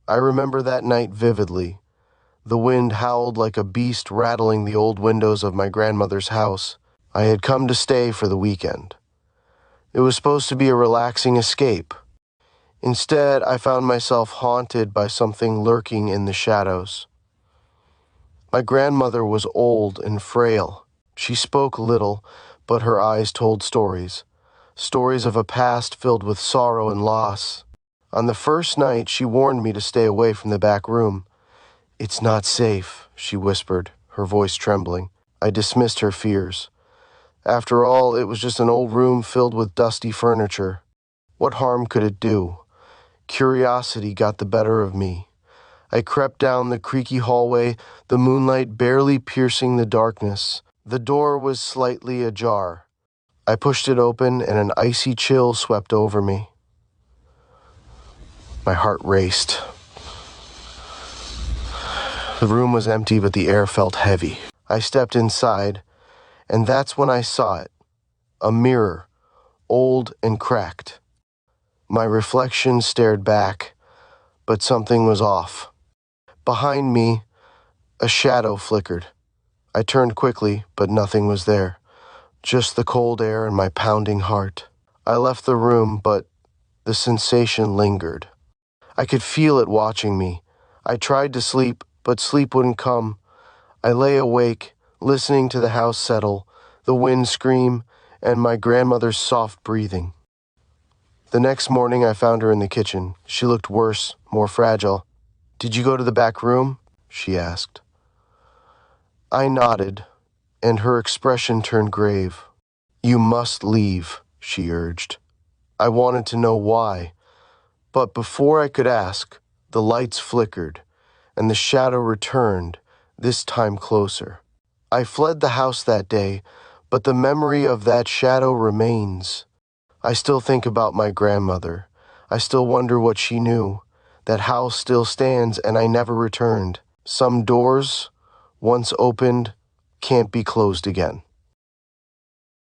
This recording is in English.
I remember that night vividly. The wind howled like a beast, rattling the old windows of my grandmother's house. I had come to stay for the weekend. It was supposed to be a relaxing escape. Instead, I found myself haunted by something lurking in the shadows. My grandmother was old and frail. She spoke little, but her eyes told stories. Stories of a past filled with sorrow and loss. On the first night, she warned me to stay away from the back room. "It's not safe," she whispered, her voice trembling. I dismissed her fears. After all, it was just an old room filled with dusty furniture. What harm could it do? Curiosity got the better of me. I crept down the creaky hallway, the moonlight barely piercing the darkness. The door was slightly ajar. I pushed it open, and an icy chill swept over me. My heart raced. The room was empty, but the air felt heavy. I stepped inside, and that's when I saw it. A mirror, old and cracked. My reflection stared back, but something was off. Behind me, a shadow flickered. I turned quickly, but nothing was there. Just the cold air and my pounding heart. I left the room, but the sensation lingered. I could feel it watching me. I tried to sleep, but sleep wouldn't come. I lay awake, listening to the house settle, the wind scream, and my grandmother's soft breathing. The next morning, I found her in the kitchen. She looked worse, more fragile. "Did you go to the back room?" she asked. I nodded, and her expression turned grave. "You must leave," she urged. I wanted to know why, but before I could ask, the lights flickered, and the shadow returned, this time closer. I fled the house that day, but the memory of that shadow remains. I still think about my grandmother. I still wonder what she knew. That house still stands, and I never returned. Some doors, once opened, can't be closed again.